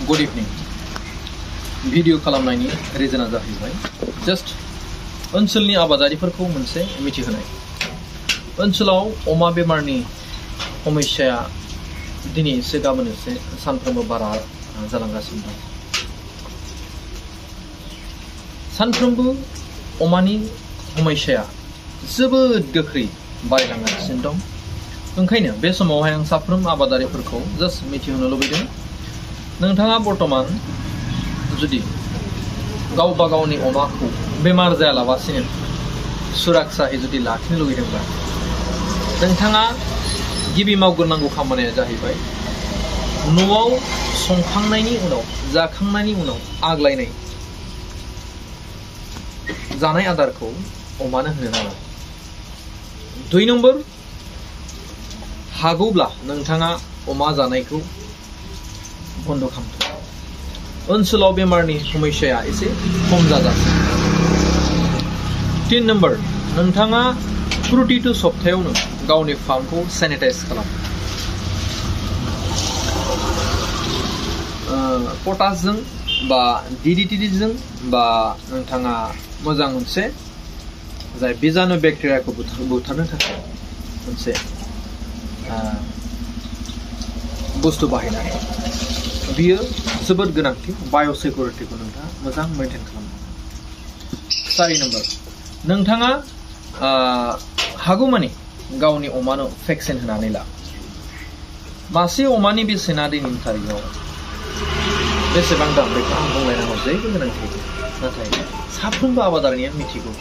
Good इवनिं video खालामनायनि रिजोना जाहैबाय just ओनसोलनि आबादारिफोरखौ मोनसे मिथिहोनाय। ओनसोलाव अमा बेमारनि समस्याया दिनै एसे गाबोन एसे सानफ्रोमबो बारा जालांगासिनो दं। सानफ्रोमबो अमानि समस्याया जोबोद गोख्रै बारायलांगासिनो दं। ओंखायनो बे समावहाय आं साफ्रोम आबादारिफोरखौ जस्ट मिथिहोनो लुबैदों, नोंथाङा बर्तमान जुदि गावबा गावनि अमाखौ बेमार जायालाबासिनो सुरक्षायै जुदि लाखिनो लुबैदोंब्ला नोंथाङा गिबि मावग्रोनांगौ खामानिया जाहैबाय न'आव संखांनायनि उनाव जाखांनायनि उनाव आग्लायनाय जानाय आदारखौ अमानो होनो नाङा। 2 नम्बर, हागौब्ला नोंथाङा अमा जानायखौ बन्द खालामदो। ओनसोलाव बेमारनि समस्याया एसे खम जाजासिम। 3 नम्बर, नोंथाङा प्रतिटु सप्तायावनो गावनि फार्मखौ सैनिटाइज खालाम। पटासजों बा DDTजों बा नोंथाङा मोजां मोनसे जाय बिजानु बेक्टेरियाखौ बुथारनो थाखाय मोनसे बुस्थु बाहायनाय बियो जोबोद गोनांथि। बायोसिकिउरिटिखौ नोंथाङा मोजां मेनटेन खालामनांगौ। 4 नम्बर, नोंथाङा हागौमानि गावनि अमानो भेक्सिन होनानै ला। मासे अमानि बेसेना दिनैनि तारिखाव बेसेबां दाम बेखौ आं बुंलायनांगौ जेबो गोनांथि गैया। नाथाय साफ्रोमबो आबादारिया मिथिगौ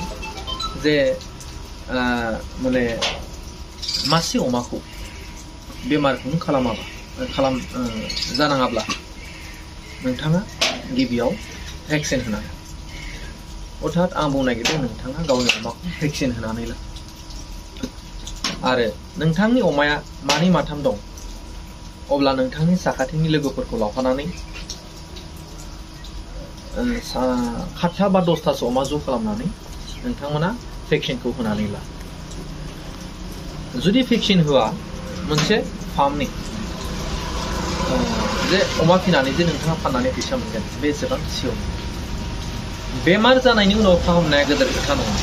जे माने मासे अमाखौ बेमारखौनो जानाङाब्ला नोंथाङा गिबियाव भेक्सिन होनांगोन। अर्थात आं बुंनो नागिरदों नोंथाङा गावनि अमाखौ भेक्सिन होनानै ला। आरो नोंथांनि अमाया मानै माथाम दं, अब्ला नोंथांनि साखाथिनि लोगोफोरखौ लाफानानै 7 बा 10थासो अमा ज' खालामनानै नोंथांमोना भेक्सिनखौ होनानै ला। जुदि भेक्सिन होआ, मोनसे फार्मनि जे अमा फिनानै जे नोंथाङा फाननानै फैसा मोनगोन बे एसेबां सियर। बेमार जानायनि उनाव फाहामनाया गोदोर खोथा नङा।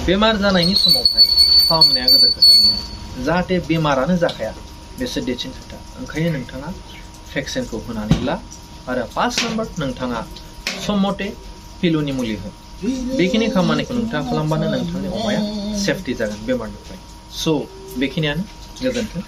बेमार जानायनि समावहाय फाहामनाया गोदोर खोथा नङा। जाहाथे बेमारानो जाखाया बेसो देरसिन खोथा। ओंखायनो नोंथाङा भेक्सिनखौ होनानै ला। आरो 5 नम्बर, नोंथाङा सम मथे फिलुनि मुलि हो। बेखिनि खामानिखौ नोंथाङा खालामबानो नोंथांनि अमाया सेफटि जागोन बेमारनिफ्राय। स' बेखिनियानो। गोजोन्थों।